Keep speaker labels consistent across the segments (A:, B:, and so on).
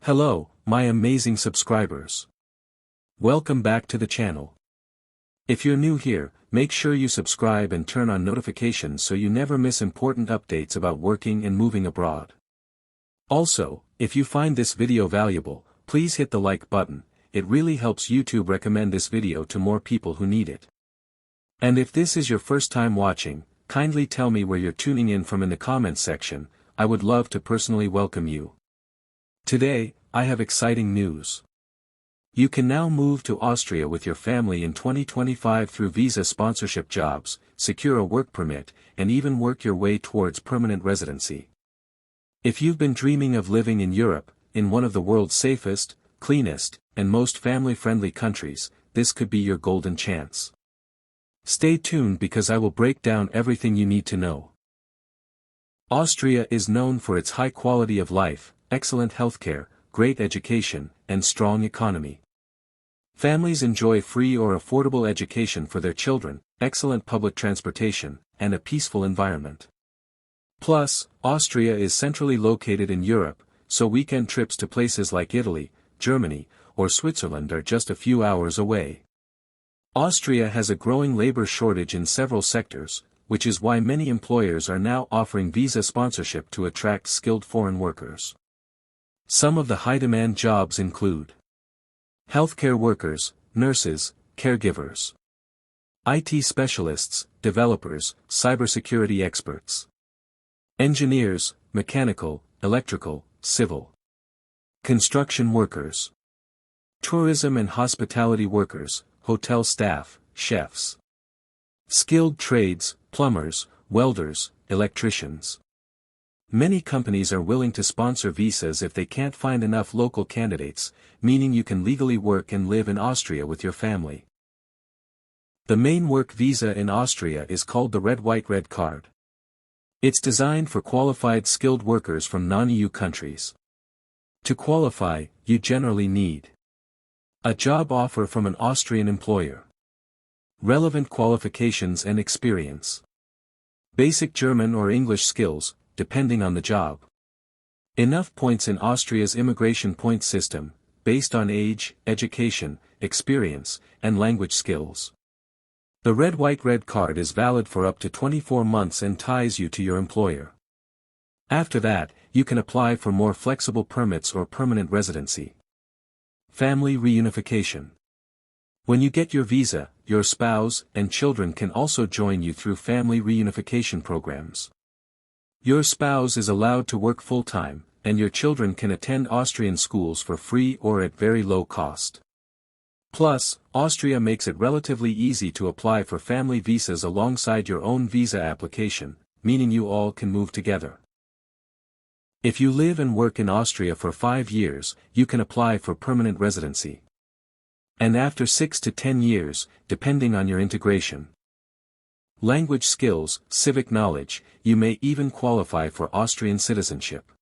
A: Hello, my amazing subscribers. Welcome back to the channel. If you're new here, make sure you subscribe and turn on notifications so you never miss important updates about working and moving abroad. Also, if you find this video valuable, please hit the like button. It really helps YouTube recommend this video to more people who need it. And if this is your first time watching, kindly tell me where you're tuning in from in the comments section. I would love to personally welcome you. Today, I have exciting news. You can now move to Austria with your family in 2025 through visa sponsorship jobs, secure a work permit, and even work your way towards permanent residency. If you've been dreaming of living in Europe, in one of the world's safest, cleanest, and most family-friendly countries, this could be your golden chance. Stay tuned because I will break down everything you need to know. Austria is known for its high quality of life, excellent healthcare, great education, and strong economy. Families enjoy free or affordable education for their children, excellent public transportation, and a peaceful environment. Plus, Austria is centrally located in Europe, so weekend trips to places like Italy, Germany, or Switzerland are just a few hours away. Austria has a growing labor shortage in several sectors, which is why many employers are now offering visa sponsorship to attract skilled foreign workers. Some of the high-demand jobs include healthcare workers, nurses, caregivers, IT specialists, developers, cybersecurity experts, engineers, mechanical, electrical, civil, construction workers, tourism and hospitality workers, hotel staff, chefs, skilled trades, plumbers, welders, electricians. Many companies are willing to sponsor visas if they can't find enough local candidates, meaning you can legally work and live in Austria with your family. The main work visa in Austria is called the Red Card. It's designed for qualified skilled workers from non-EU countries. To qualify, you generally need a job offer from an Austrian employer, relevant qualifications and experience, basic German or English skills, depending on the job, enough points in Austria's immigration point system, based on age, education, experience, and language skills. The Red Card is valid for up to 24 months and ties you to your employer. After that, you can apply for more flexible permits or permanent residency. Family reunification. When you get your visa, your spouse and children can also join you through family reunification programs. Your spouse is allowed to work full-time, and your children can attend Austrian schools for free or at very low cost. Plus, Austria makes it relatively easy to apply for family visas alongside your own visa application, meaning you all can move together. If you live and work in Austria for 5 years, you can apply for permanent residency. And after 6 to 10 years, depending on your integration, language skills, civic knowledge, you may even qualify for Austrian citizenship.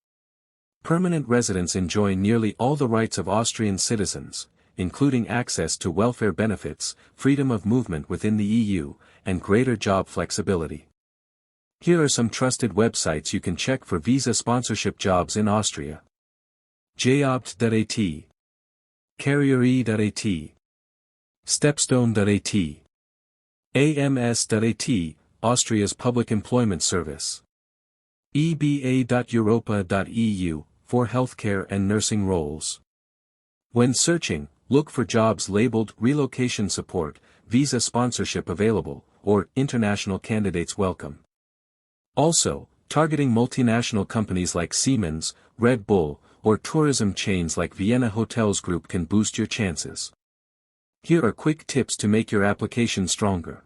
A: Permanent residents enjoy nearly all the rights of Austrian citizens, including access to welfare benefits, freedom of movement within the EU, and greater job flexibility. Here are some trusted websites you can check for visa sponsorship jobs in Austria. jobt.at, carriere.at, stepstone.at, ams.at, Austria's public employment service, eba.europa.eu, for healthcare and nursing roles. When searching, look for jobs labeled relocation support, visa sponsorship available, or international candidates welcome. Also, targeting multinational companies like Siemens, Red Bull, or tourism chains like Vienna Hotels Group can boost your chances. Here are quick tips to make your application stronger.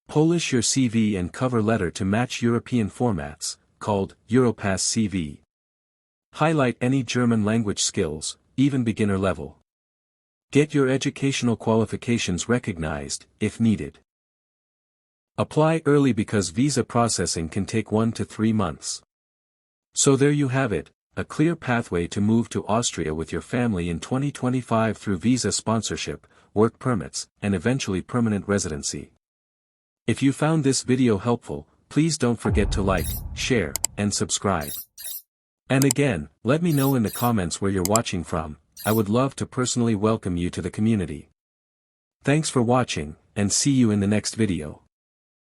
A: Polish your CV and cover letter to match European formats, called Europass CV. Highlight any German language skills, even beginner level. Get your educational qualifications recognized, if needed. Apply early because visa processing can take 1 to 3 months. So there you have it, a clear pathway to move to Austria with your family in 2025 through visa sponsorship, work permits, and eventually permanent residency. If you found this video helpful, please don't forget to like, share, and subscribe. And again, let me know in the comments where you're watching from. I would love to personally welcome you to the community. Thanks for watching, and see you in the next video.